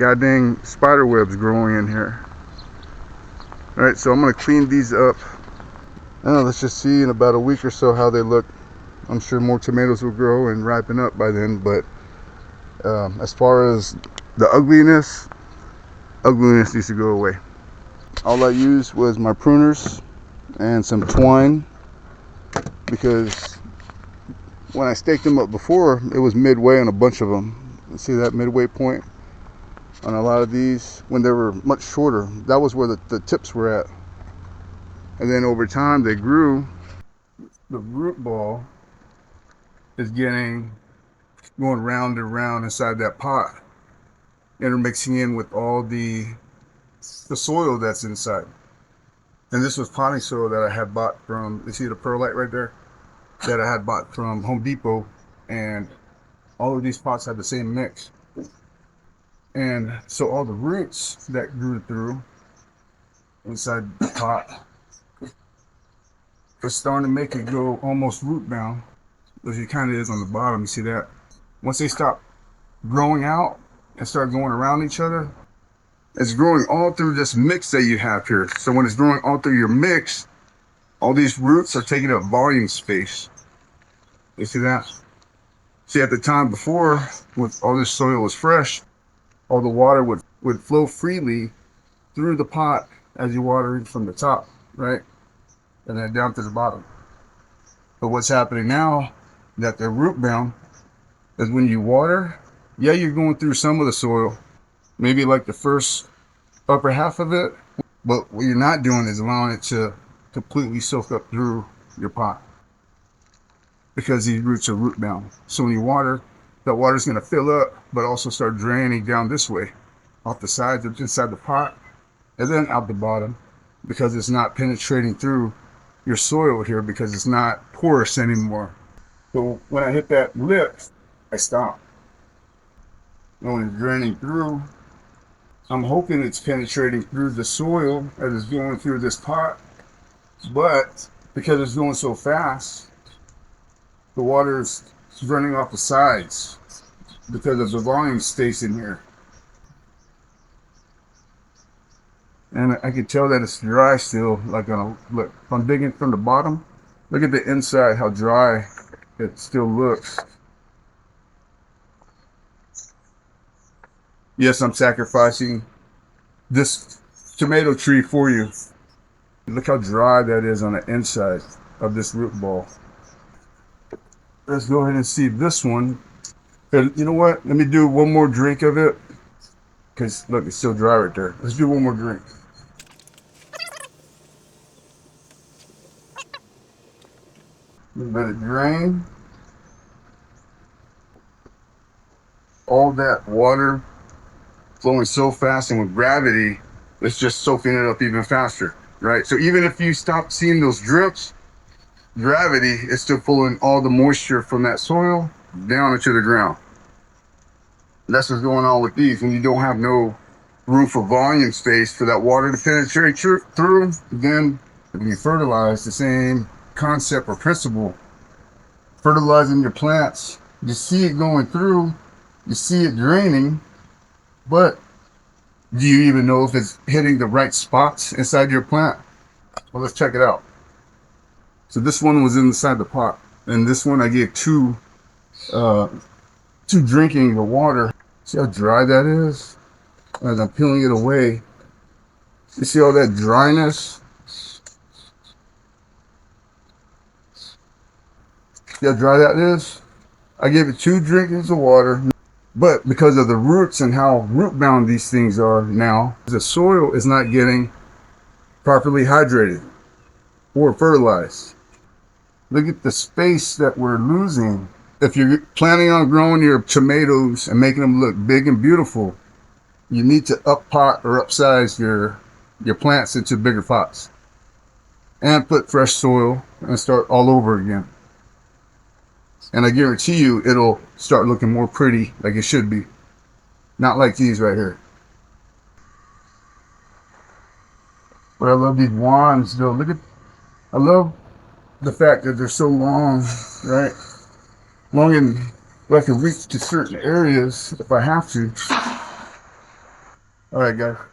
god dang spider webs growing in here. Alright, so I'm gonna clean these up. Let's just see in about a week or so how they look. I'm sure more tomatoes will grow and ripen up by then, but as far as the ugliness needs to go away. All I used was my pruners and some twine, because when I staked them up before, it was midway on a bunch of them. See that midway point on a lot of these? When they were much shorter, that was where the tips were at. And then over time they grew. The root ball is going round and round inside that pot, intermixing in with all the soil that's inside. And this was potting soil that I had bought from, you see the perlite right there? That I had bought from Home Depot, and all of these pots had the same mix. And so all the roots that grew through inside the pot was starting to make it go almost root bound, as it kind of is on the bottom. You see that? Once they stop growing out and start going around each other, it's growing all through this mix that you have here. So when it's growing all through your mix, all these roots are taking up volume space. You see that? See, at the time before, when all this soil was fresh, all the water would flow freely through the pot as you water it from the top, right? And then down to the bottom. But what's happening now, that they're root bound, is when you water, yeah, you're going through some of the soil, maybe like the first upper half of it, but what you're not doing is allowing it to completely soak up through your pot, because these roots are root bound. So when you water, that water's going to fill up, but also start draining down this way, off the sides of inside the pot, and then out the bottom, because it's not penetrating through your soil here, because it's not porous anymore. So when I hit that lip, I stop. And when it's draining through, I'm hoping it's penetrating through the soil as it's going through this pot, but because it's going so fast, the water is running off the sides because of the volume space in here. And I can tell that it's dry still. Like, look, if I'm digging from the bottom, look at the inside, how dry it still looks. Yes, I'm sacrificing this tomato tree for you. Look how dry that is on the inside of this root ball. Let's go ahead and see this one. And you know what? Let me do one more drink of it, because look, it's still dry right there. Let's do one more drink. Let it drain. All that water flowing so fast, and with gravity, it's just soaking it up even faster, right? So even if you stop seeing those drips, gravity is still pulling all the moisture from that soil down into the ground. That's what's going on with these. When you don't have no room for volume space for that water to penetrate through, then when you fertilize, the same concept or principle, fertilizing your plants, you see it going through, you see it draining, but do you even know if it's hitting the right spots inside your plant? Well, let's check it out. So this one was inside the pot, and this one I gave two drinking the water. See how dry that is? As I'm peeling it away, you see all that dryness? See how dry that is? I gave it 2 drinkings of water, but because of the roots and how root bound these things are now, the soil is not getting properly hydrated or fertilized. Look at the space that we're losing. If you're planning on growing your tomatoes and making them look big and beautiful, you need to up pot or upsize your plants into bigger pots, and put fresh soil and start all over again. And I guarantee you it'll start looking more pretty, like it should be. Not like these right here. But I love these wands though. I love the fact that they're so long, right? Long and I can reach to certain areas if I have to. All right, guys.